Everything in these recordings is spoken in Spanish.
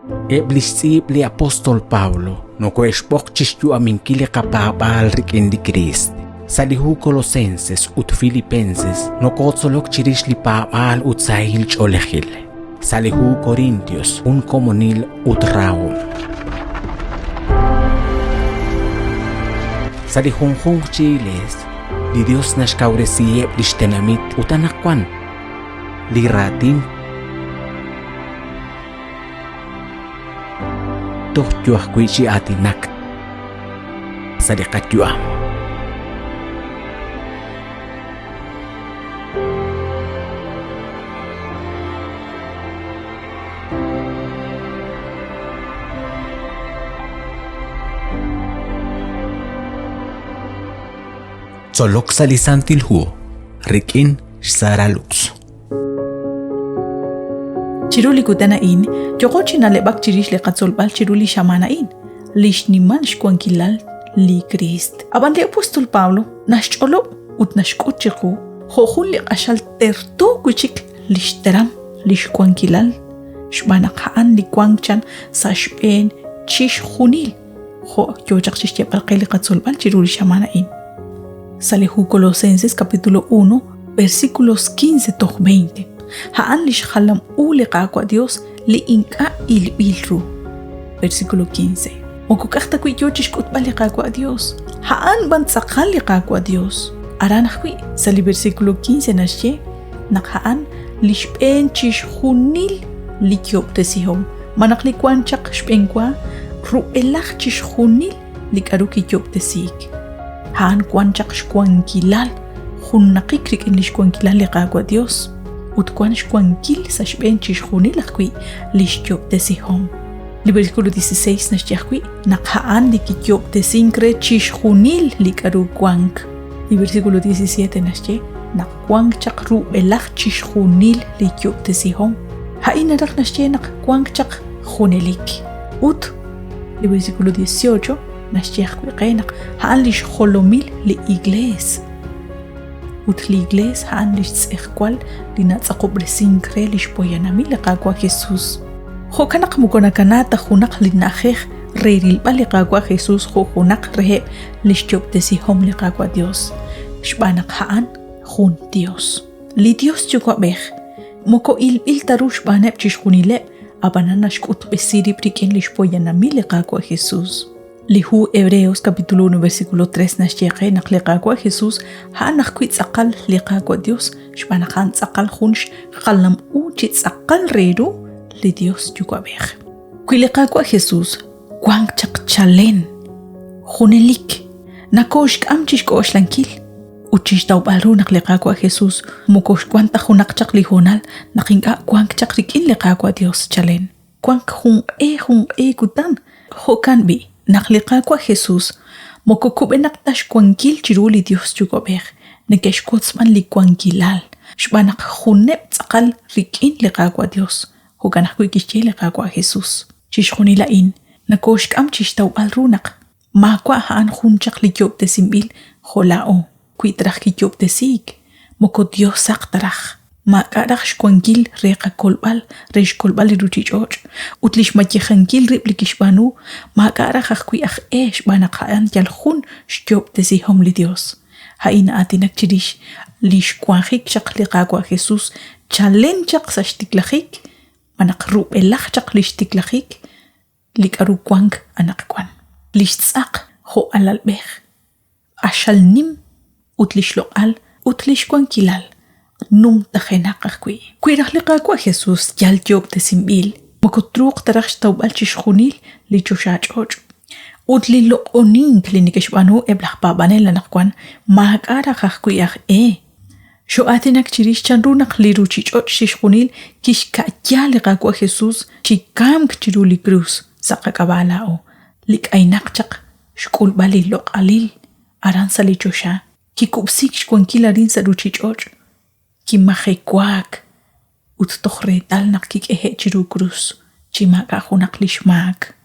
Eblisib li apostol Paulo, no coexpochis yu aminkile kapabal rikin di Christ. Salihu Colosenses ut Filipenses, no kotzolok chirish li paabal ut sahil cholehil. Salihu Corintios, un comunil ut raum. Salihunjung chiles, li Dios nashkauresieb lishtenamit utanakwan, li ratin tohjuah kuichi atinak sadikatjuam. Solok salisantil huo, rikin saralux. Chiruli kutanain, chokochi na lebak chirish le katsolbal chiruli shamanain, lish niman shkuankilal li Christ. Aban le apostol Pablo, nashcholo ut nashkuchiku, hohun le ashal terto kuchik lish teram, lish kuankilal, shbanakhaan li kuanchan sa shpen chish hunil, ho yojak chish palqeli katsolbal chiruli shamanain. Salihu Colosenses capítulo 1, versículos 15-20. Haan lish khalam liqaku a Dios li inka ilru. Versículo 15. Mokukakta kui yochish kutba liqaku a Dios. Haan ban tsaqal liqaku a Dios. Aranakwi sali versículo 15 nashe nakhaan lish pen chish hunil li kyoptesihom. Manakli kwan chak shpenkwa ruelach chish hunil li karuki kyoptesik. Haan kwan chak shkuankilal hunnaqikrik in lish kuankilal liqaku a Dios. Utkuan shkuankil sa shben chishjunil akwi lishkyoptesihom. Li versículo 16 nashtiakwi nakhaan li kikyoptesinkre chishjunil likaru kuank. Li versículo 17 nashtie nakkuank chakru elach chishjunil likyoptesihom. Hainarak nashtie nakkuank chak junelik. Ut li versículo 18 nashtiakwi qenak haan lishjolomil li igles. Ut li igles haan lish tz'ekwal li natzaqobresin kre lish poyanami liqaqwa Jesus. Ho kanak mukonakanata junak li najej reirilba liqaqwa Jesus ho junak reheb lish tyoptesihom liqaqwa Dios. Shbanak haan jun Dios. Li Dios chukwabej. Moko il tarush baneb chishjunileb abanana shkut besirib riken lish poyanami liqaqwa Jesus. Lihu Hebreos capítulo 1 versículo 3 nashyeqe naqliqaqwa Jesus ha naqquit aqal liqaqwa Dios shbanaqan aqal khunsh qallam uchit aqal reru li Dios yuqabej quiliqaqwa Jesus quang chaqchalen khunelik nakosh amchish koslankil uchish tawbaru naqliqaqwa Jesus mukosh quanta khunaq chaqli honal naqinqa quang chaqrikin liqaqwa Dios chalen quang hun e kutan hokan bi Naqliqaqwa Jesus mokokubenak tash kuankil chiruli Dios chukobej nekeshkotsman li kuankilal shbanaq khuneb tsaqal rikin liqaqwa Dios hokanaqwi kishche liqaqwa Jesus chishkhunila in nakoshkam chishtaw alrunaq makwa haan khunchaq li kyoptesimbil kholao kuitraq ki kyoptesik moko Dios saqtaraq Makaraq shkuankil reqa kolbal reshkolbal ruchichoch utlish machijankil riplikishbanu makaraq aqwi shbanaqan yalkhun shkyoptesihom li Dios haina atinak chirish lishkuanjik chaqliqaqwa Jesus chalen chaq sashtiklajik manaq ru'elaj chaq lishtiklajik likaru kuank anaqkwan lishtzaq ho alalbej ashalnim utlishloqal utlishkuankilal num tajenaqaqwi kuiraqliqaqwa Jesus yal tyoptesimbil mokotruq tarax tawbal chishjunil li chushach'och utli loqonin klinikeshbanu eblaj pabanel lanaqkwan maaqaraqaqwi shoatinak chirish chanrunaq li ruchich'och chishjunil kishka'yaliqaqwa Jesus chikamk chiruli cruz saqaqabalao lik'aynaq chaq shk'ulbali loq'alil aransa li chusha kikubsik shkuankil arinsa ruchich'och Kimajekuak ut tohretal naqkik chiru cruz chimaka junaq lishmak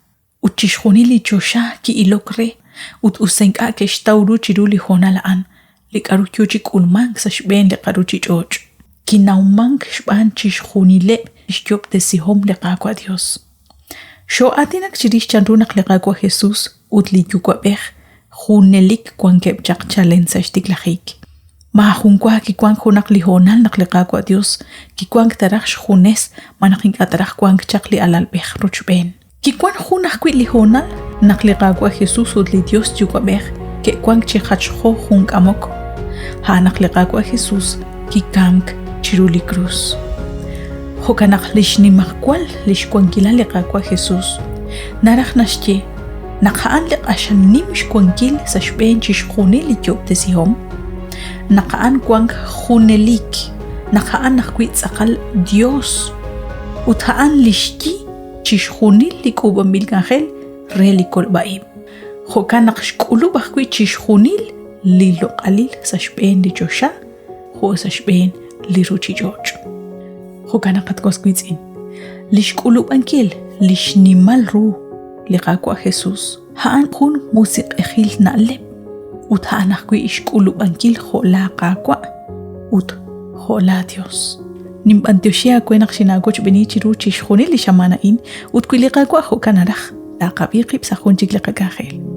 uchishjunili chosha ki ilokre ut usenka keshtauru chiruli honalaan likarukyuchi kulman sashben likaruchi choch kinauman shban chishjunile shkyoptesihom liqaqwa Dios Sho atinak chirish chanrunak liqaqwa Jesús utliykukwa bej junelik kwan kepchak chalensa shtiklajik. Mahunqwa kikwan junak lihonal nak liqaqwa Dios kikwan taraj junes manakin ataraj kwan chakli alal bej ruchben. Kikwan junak kwi lihonal nak liqaqwa Jesús utli Dios yukwa bej ke kwan chihachjo junk amok. Ha nak liqaqwa Jesús kikamk chiruli cruz. Hokanak lishni makwal lishkwankila liqaqwa Jesús. Naraj nashche naqaan liq ashan nimsh kwankil sa shben chishkhunil ityoptesihom. Naqaan kwank junelik. Naqaan nakwit sakal Dios. Utaan lishki chishkhunil likuban bilgangel relikol baib. Hokanak shkulu bakwi chishkhunil lilo qalil sa shben di josha. Ho sa shben liruchi joch. Hokanaqat kosquitzin. Lishk'ulub ankil lishnimal ru liqaqwa Jesús. Haan kun musiq ejil na'leb. Ut haanaqwi ishk'ulub ankil jola qaqwa. Ut jola Dios. Nimbantioshia kwenaq shinagoch benichiru chishkhuni lishamana'in ut kwi liqaqwa hokanaraj. Taqabiqib sajunchik liqaqajel.